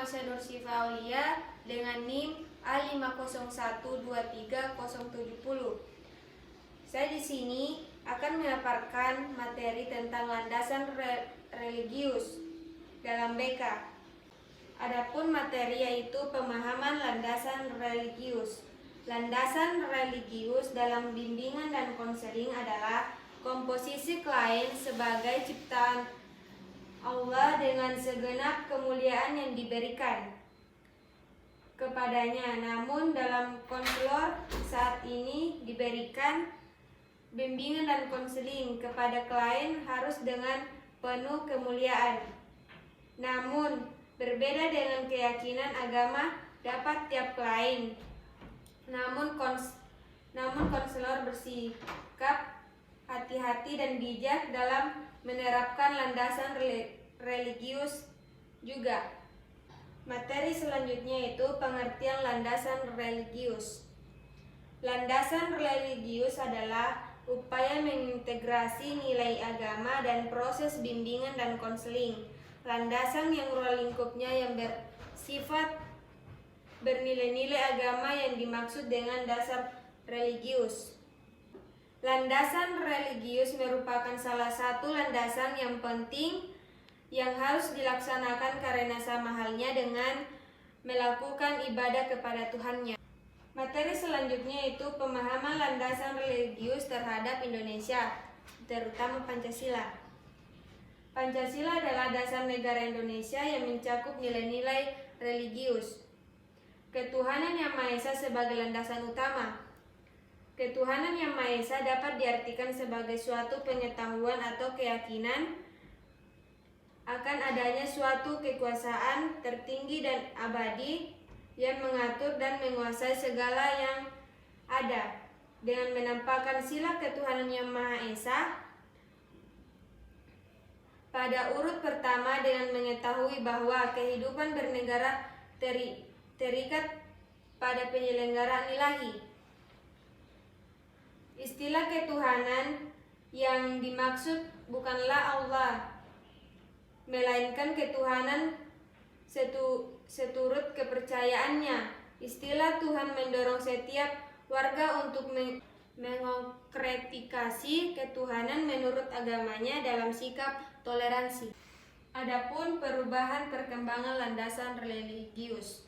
Almasya Nursifa Aulia dengan NIM A50123070. Saya di sini akan memaparkan materi tentang landasan religius dalam BK. Adapun materi yaitu pemahaman landasan religius. Landasan religius dalam bimbingan dan konseling adalah komposisi klien sebagai ciptaan Allah dengan segenap kemuliaan yang diberikan kepadanya. Namun dalam konselor saat ini diberikan bimbingan dan konseling kepada klien harus dengan penuh kemuliaan. Namun berbeda dengan keyakinan agama dapat tiap klien. Namun konselor bersikap hati-hati dan bijak dalam menerapkan landasan religius juga. Materi selanjutnya yaitu pengertian landasan religius. Landasan religius adalah upaya mengintegrasi nilai agama dan proses bimbingan dan konseling. Landasan yang ruang lingkupnya yang bersifat bernilai-nilai agama yang dimaksud dengan dasar religius. Landasan religius merupakan salah satu landasan yang penting yang harus dilaksanakan karena sama halnya dengan melakukan ibadah kepada Tuhannya. Materi selanjutnya yaitu pemahaman landasan religius terhadap Indonesia, terutama Pancasila. Pancasila adalah dasar negara Indonesia yang mencakup nilai-nilai religius. Ketuhanan Yang Maha Esa sebagai landasan utama. Ketuhanan Yang Maha Esa dapat diartikan sebagai suatu pengetahuan atau keyakinan akan adanya suatu kekuasaan tertinggi dan abadi yang mengatur dan menguasai segala yang ada. Dengan menampakkan sila ketuhanan Yang Maha Esa pada urut pertama dengan mengetahui bahwa kehidupan bernegara terikat pada penyelenggaraan ilahi. Istilah ketuhanan yang dimaksud bukanlah Allah, melainkan ketuhanan seturut kepercayaannya. Istilah Tuhan mendorong setiap warga untuk mengkonkretikasi ketuhanan menurut agamanya dalam sikap toleransi. Adapun perubahan perkembangan landasan religius.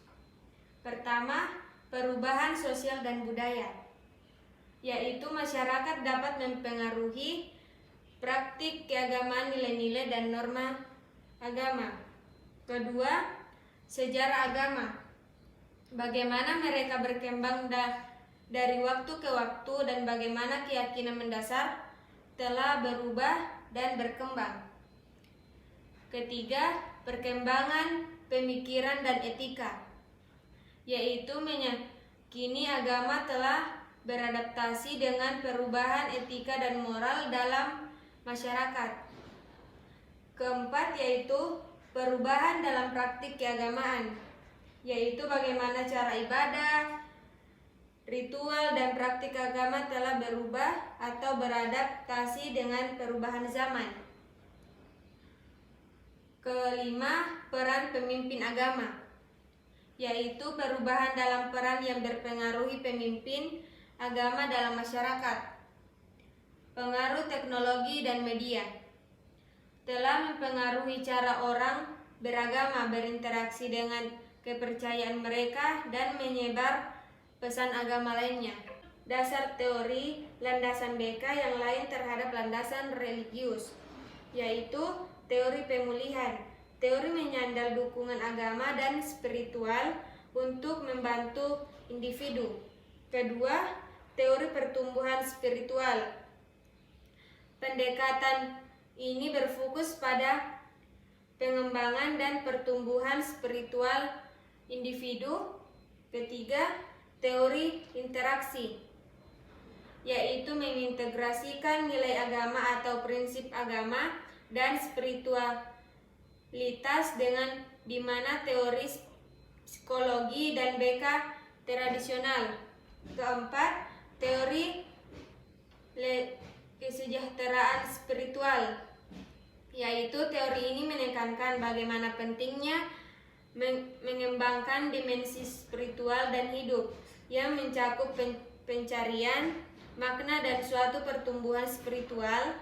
Pertama, perubahan sosial dan budaya, yaitu masyarakat dapat mempengaruhi praktik keagamaan, nilai-nilai dan norma agama. Kedua, sejarah agama. Bagaimana mereka berkembang dari waktu ke waktu dan bagaimana keyakinan mendasar telah berubah dan berkembang. Ketiga, perkembangan pemikiran dan etika, yaitu meyakini agama telah beradaptasi dengan perubahan etika dan moral dalam masyarakat. Keempat, yaitu perubahan dalam praktik keagamaan, yaitu bagaimana cara ibadah, ritual, dan praktik agama telah berubah atau beradaptasi dengan perubahan zaman. Kelima, peran pemimpin agama, yaitu perubahan dalam peran yang berpengaruhi pemimpin agama dalam masyarakat. Pengaruh teknologi dan media telah mempengaruhi cara orang beragama berinteraksi dengan kepercayaan mereka dan menyebar pesan agama lainnya. Dasar teori landasan BK yang lain terhadap landasan religius, yaitu teori pemulihan. Teori menyandang dukungan agama dan spiritual untuk membantu individu. Kedua, teori pertumbuhan spiritual. Pendekatan ini berfokus pada pengembangan dan pertumbuhan spiritual individu. Ketiga, teori interaksi, yaitu mengintegrasikan nilai agama atau prinsip agama dan spiritualitas dengan di mana teori psikologi dan BK tradisional. Keempat, teori kesejahteraan spiritual, yaitu teori ini menekankan bagaimana pentingnya mengembangkan dimensi spiritual dan hidup yang mencakup pencarian makna dan suatu pertumbuhan spiritual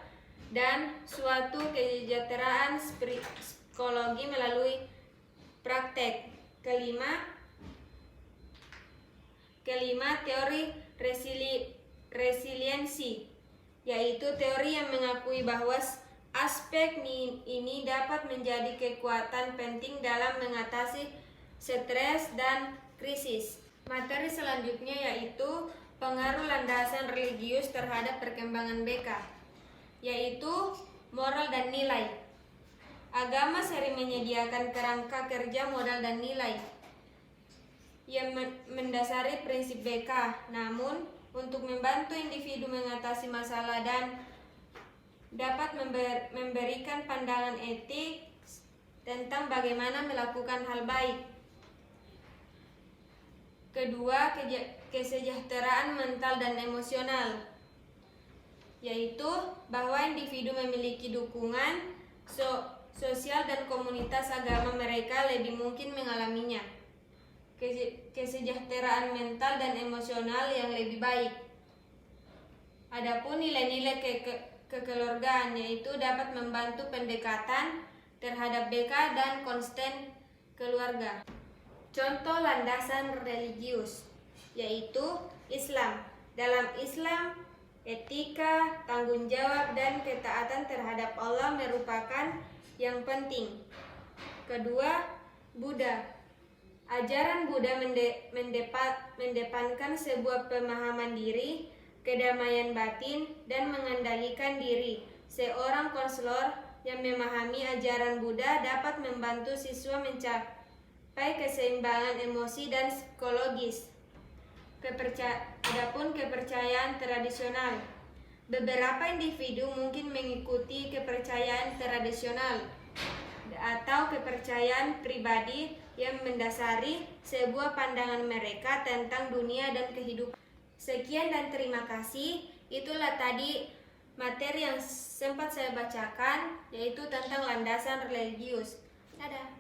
dan suatu kesejahteraan psikologi melalui praktek. Kelima, teori resiliensi, yaitu teori yang mengakui bahwa aspek ini dapat menjadi kekuatan penting dalam mengatasi stres dan krisis. Materi selanjutnya yaitu pengaruh landasan religius terhadap perkembangan BK, yaitu moral dan nilai. Agama sering menyediakan kerangka kerja moral dan nilai yang mendasari prinsip BK, namun untuk membantu individu mengatasi masalah dan dapat memberikan pandangan etik tentang bagaimana melakukan hal baik. Kedua, kesejahteraan mental dan emosional, yaitu bahwa individu memiliki dukungan sosial dan komunitas agama mereka lebih mungkin mengalaminya. Kesejahteraan mental dan emosional yang lebih baik. Adapun nilai-nilai kekeluargaan, yaitu dapat membantu pendekatan terhadap BK dan konsten keluarga. Contoh landasan religius, yaitu Islam. Dalam Islam, etika, tanggung jawab, dan ketaatan terhadap Allah merupakan yang penting. Kedua, Buddha. Ajaran Buddha mendepankan sebuah pemahaman diri, kedamaian batin, dan mengendalikan diri. Seorang konselor yang memahami ajaran Buddha dapat membantu siswa mencapai keseimbangan emosi dan psikologis. Adapun kepercayaan tradisional, beberapa individu mungkin mengikuti kepercayaan tradisional atau kepercayaan pribadi yang mendasari sebuah pandangan mereka tentang dunia dan kehidupan. Sekian dan terima kasih. Itulah tadi materi yang sempat saya bacakan, yaitu tentang landasan religius. Dadah.